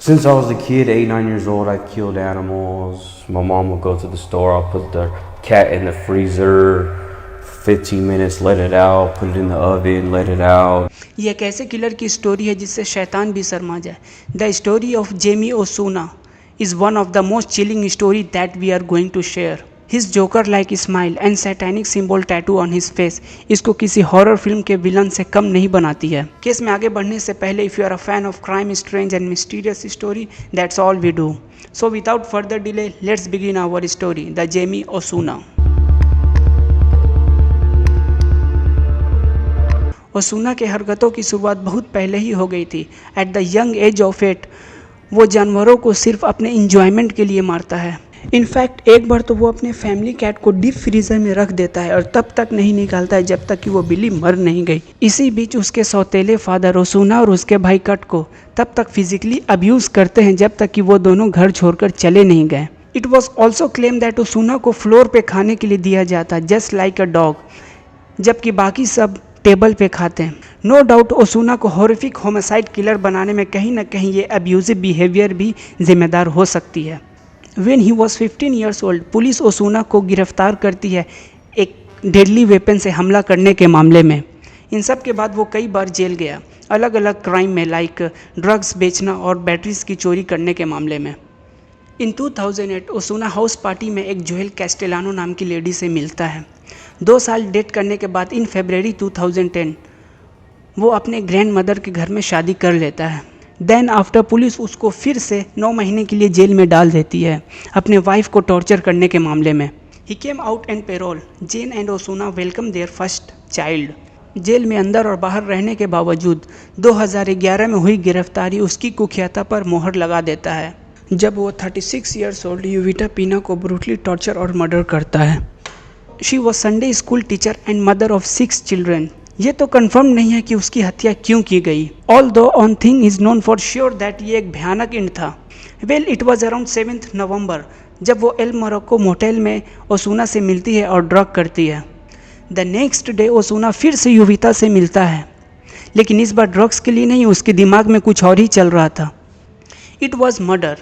Since I was a kid, 8, 9 years old, I killed animals. My mom would go to the store, I'll put the cat in the freezer, 15 minutes, let it out, put it in the oven, let it out. ये एक ऐसे killer की story है जिससे शैतान भी शर्मा जाए। The story of Jaime Osuna is one of the most chilling story that we are going to share. His joker like smile and satanic symbol tattoo on his face इसको किसी horror film के villain से कम नहीं बनाती है। Case में आगे बढ़ने से पहले, if you are a fan of crime, strange and mysterious story, that's all we do. So without further delay, let's begin our story, the Jaime Osuna. Osuna के हरकतों की शुरुआत बहुत पहले ही हो गई थी। At the young age of 8 वो जानवरों को सिर्फ अपने इंजॉयमेंट के लिए मारता है। इनफैक्ट एक बार तो वो अपने फैमिली कैट को डीप फ्रीजर में रख देता है और तब तक नहीं निकालता है जब तक कि वो बिल्ली मर नहीं गई। इसी बीच उसके सौतेले फादर ओसूना और उसके भाई कट को तब तक फिजिकली अब्यूज़ करते हैं जब तक कि वो दोनों घर छोड़कर चले नहीं गए। It was also claim that Osuna को फ्लोर पे खाने के लिए दिया जाता है, जस्ट लाइक अ डॉग, जबकि बाकी सब टेबल पे खाते हैं। नो डाउट ओसूना को हॉरिफिक होमिसाइड किलर बनाने में कहीं ना कहीं ये अब्यूजिव बिहेवियर भी जिम्मेदार हो सकती है। When he was 15 years old, police Osuna को गिरफ्तार करती है एक डेडली वेपन से हमला करने के मामले में। इन सब के बाद वो कई बार जेल गया, अलग अलग क्राइम में, लाइक ड्रग्स बेचना और बैटरीज की चोरी करने के मामले में। इन 2008 ओसूना हाउस पार्टी में एक जोएल कैस्टेलानो नाम की लेडी से मिलता है। 2 साल डेट करने के बाद इन फरवरी 2010 वो अपने ग्रैंड मदर के घर में शादी कर लेता है। देन आफ्टर पुलिस उसको फिर से 9 महीने के लिए जेल में डाल देती है अपने वाइफ को टॉर्चर करने के मामले में। He came out on parole. Jane and Osuna welcome their first child. जेल में अंदर और बाहर रहने के बावजूद 2011 में हुई गिरफ्तारी उसकी कुख्याता पर मोहर लगा देता है जब वो 36 ईयर्स ओल्ड यूविटा पीना को ब्रूटली टॉर्चर और मर्डर करता है। She was Sunday school teacher and mother of 6 children. ये तो कंफर्म नहीं है कि उसकी हत्या क्यों की गई। ऑल दो on thing is known for sure that ये एक भयानक इंड था। वेल, इट वॉज अराउंड 7 नवंबर जब वो एल मोरक्को मोटेल में ओसूना से मिलती है और ड्रग करती है। द नेक्स्ट डे ओसूना फिर से यूविता से मिलता है, लेकिन इस बार ड्रग्स के लिए नहीं, उसके दिमाग में कुछ और ही चल रहा था। इट वॉज मर्डर,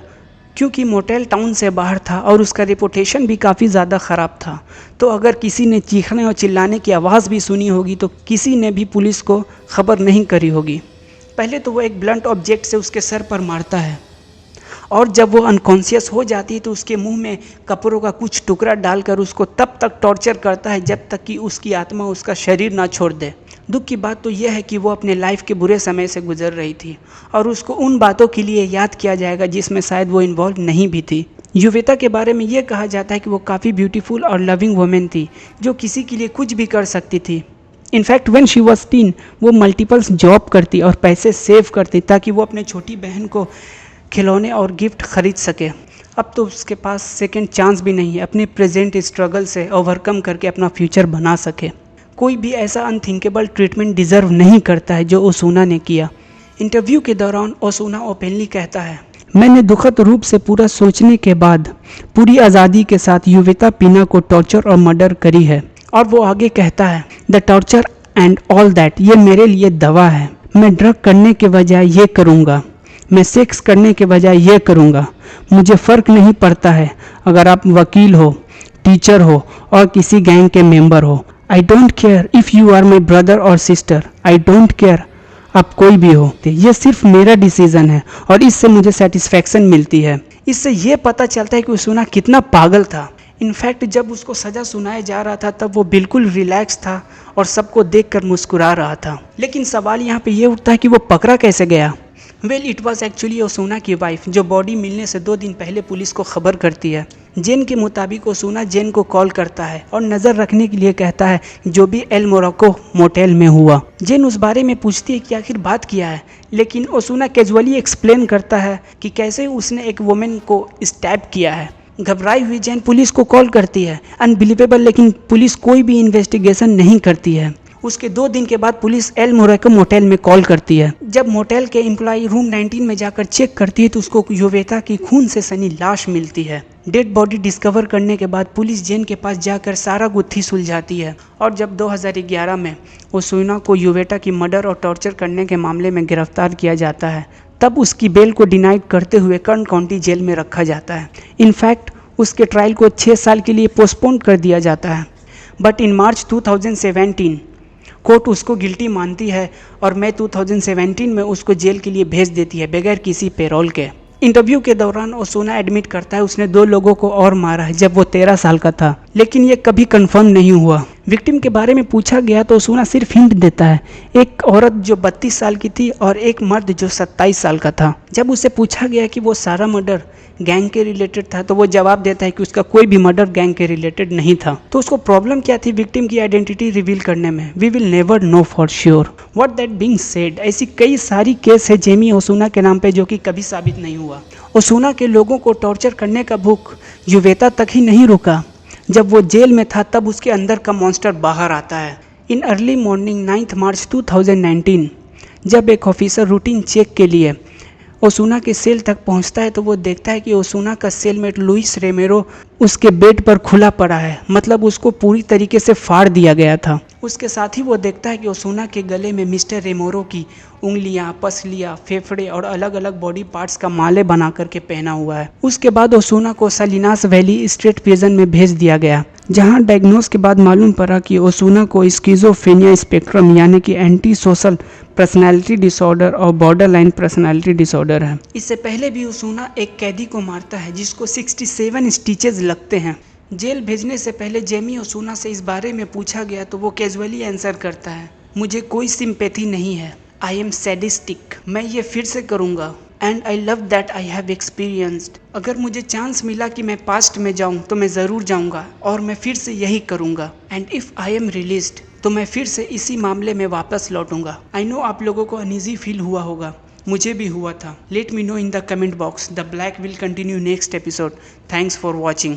क्योंकि मोटेल टाउन से बाहर था और उसका रेपुटेशन भी काफ़ी ज़्यादा ख़राब था। तो अगर किसी ने चीखने और चिल्लाने की आवाज़ भी सुनी होगी तो किसी ने भी पुलिस को खबर नहीं करी होगी। पहले तो वो एक ब्लंट ऑब्जेक्ट से उसके सर पर मारता है और जब वो अनकॉन्शियस हो जाती है तो उसके मुंह में कपड़ों का कुछ टुकड़ा डालकर उसको तब तक टॉर्चर करता है जब तक कि उसकी आत्मा उसका शरीर ना छोड़ दे। दुख की बात तो यह है कि वो अपने लाइफ के बुरे समय से गुजर रही थी और उसको उन बातों के लिए याद किया जाएगा जिसमें शायद वो इन्वॉल्व नहीं भी थी। यूविता के बारे में ये कहा जाता है कि वो काफ़ी ब्यूटीफुल और लविंग वुमेन थी जो किसी के लिए कुछ भी कर सकती थी। In fact when she was tin वो मल्टीपल्स जॉब करती और पैसे सेव करती ताकि वो अपने छोटी बहन को खिलौने और गिफ्ट खरीद सके। अब तो उसके पास सेकेंड चांस भी नहीं है अपने प्रेजेंट स्ट्रगल से ओवरकम करके अपना फ्यूचर बना सके। कोई भी ऐसा अनथिंकेबल ट्रीटमेंट डिज़र्व नहीं करता है जो ओसूना ने किया। इंटरव्यू के दौरान ओसूना ओपनली कहता है, मैंने दुखद रूप से पूरा सोचने के बाद पूरी आज़ादी के साथ यूविता पीना को टॉर्चर और मर्डर करी है। और वो आगे कहता है, the torture and all that ये मेरे लिए दवा है। मैं ड्रग करने के बजाय ये करूँगा, मैं सेक्स करने के बजाय ये करूँगा। मुझे फ़र्क नहीं पड़ता है अगर आप वकील हो, टीचर हो और किसी गैंग के मेंबर हो। I don't care if you are my brother और सिस्टर। आई डोंट केयर आप कोई भी हो। ये सिर्फ मेरा डिसीज़न है और इससे मुझे सेटिस्फैक्शन मिलती है। इससे ये पता चलता है कि ओसूना कितना पागल था। इनफैक्ट जब उसको सज़ा सुनाया जा रहा था तब वो बिल्कुल रिलैक्स था और सबको देखकर मुस्कुरा रहा था। लेकिन सवाल यहाँ पे ये उठता है कि वो पकड़ा कैसे गया। वेल, इट वॉज एक्चुअली ओसूना की वाइफ जो बॉडी मिलने से 2 दिन पहले पुलिस को खबर करती है। जेन के मुताबिक ओसूना जेन को कॉल करता है और नज़र रखने के लिए कहता है जो भी एल मोरक्को मोटेल में हुआ। जेन उस बारे में पूछती है कि आखिर बात क्या है, लेकिन ओसूना कैजुअली एक्सप्लेन करता है कि कैसे उसने एक वुमेन को स्टैब किया है। घबराई हुई जेन पुलिस को कॉल करती है। अनबिलीवेबल, लेकिन पुलिस कोई भी इन्वेस्टिगेशन नहीं करती है। उसके 2 दिन के बाद पुलिस एल मोरक्को मोटेल में कॉल करती है। जब मोटेल के एम्प्लॉय रूम 19 में जाकर चेक करती है तो उसको यूविता की खून से सनी लाश मिलती है। डेड बॉडी डिस्कवर करने के बाद पुलिस जेन के पास जाकर सारा गुत्थी सुलझाती है और जब 2011 में ओसूना को यूविटा की मर्डर और टॉर्चर करने के मामले में गिरफ्तार किया जाता है तब उसकी बेल को डिनाइड करते हुए कर्न काउंटी जेल में रखा जाता है। इनफैक्ट उसके ट्रायल को 6 साल के लिए पोस्टपोन कर दिया जाता है। बट इन मार्च 2017 कोर्ट उसको गिल्टी मानती है और मई 2017 में उसको जेल के लिए भेज देती है बगैर किसी पेरोल के। इंटरव्यू के दौरान ओसुना एडमिट करता है उसने 2 लोगों को और मारा है जब वो 13 साल का था, लेकिन ये कभी कंफर्म नहीं हुआ। विक्टिम के बारे में पूछा गया तो ओसुना सिर्फ हिंट देता है, एक औरत जो 32 साल की थी और एक मर्द जो 27 साल का था। जब उससे पूछा गया कि वो सारा मर्डर गैंग के रिलेटेड था तो वो जवाब देता है कि उसका कोई भी मर्डर गैंग के रिलेटेड नहीं था। तो उसको प्रॉब्लम क्या थी विक्टिम की आइडेंटिटी रिवील करने में? We will never know for sure. What that being said, ऐसी कई सारी केस है जेमी ओसुना के नाम पे जो कि कभी साबित नहीं हुआ। ओसुना के लोगों को टॉर्चर करने का भूख युवेता तक ही नहीं रुका। जब वो जेल में था तब उसके अंदर का मॉन्स्टर बाहर आता है। इन अर्ली मॉर्निंग 9 मार्च 2019 जब एक ऑफिसर रूटीन चेक के लिए ओसुना के सेल तक पहुंचता है तो वो देखता है कि ओसुना का सेलमेट लुइस रेमेरो उसके बेड पर खुला पड़ा है, मतलब उसको पूरी तरीके से फाड़ दिया गया था। उसके साथ ही वो देखता है कि ओसुना के गले में मिस्टर रेमेरो की उंगलियां, पसलियां, फेफड़े और अलग अलग बॉडी पार्ट्स का माले बना करके पहना हुआ है। उसके बाद ओसुना को सालिनास वैली स्टेट प्रिजन में भेज दिया गया, जहां डायग्नोस के बाद मालूम पड़ा कि ओसुना को स्किज़ोफ्रेनिया स्पेक्ट्रम यानी कि एंटी सोशल पर्सनैलिटी डिसऑर्डर और बॉर्डरलाइन पर्सनैलिटी डिसऑर्डर है। इससे पहले भी ओसुना एक कैदी को मारता है जिसको 67 स्टिचेज लगते हैं। जेल भेजने से पहले जेमी ओसुना से इस बारे में पूछा गया तो वो कैजुअली आंसर करता है, मुझे कोई सिंपैथी नहीं है, आई एम सैडिस्टिक, मैं ये फिर से करूँगा and I love that I have experienced. अगर मुझे चांस मिला कि मैं पास्ट में जाऊँ तो मैं ज़रूर जाऊँगा और मैं फिर से यही करूँगा। And if I am released तो मैं फिर से इसी मामले में वापस लौटूंगा। आई नो आप लोगों को अनईजी फील हुआ होगा, मुझे भी हुआ था। Let me know in the comment box. The black will continue next episode. Thanks for watching.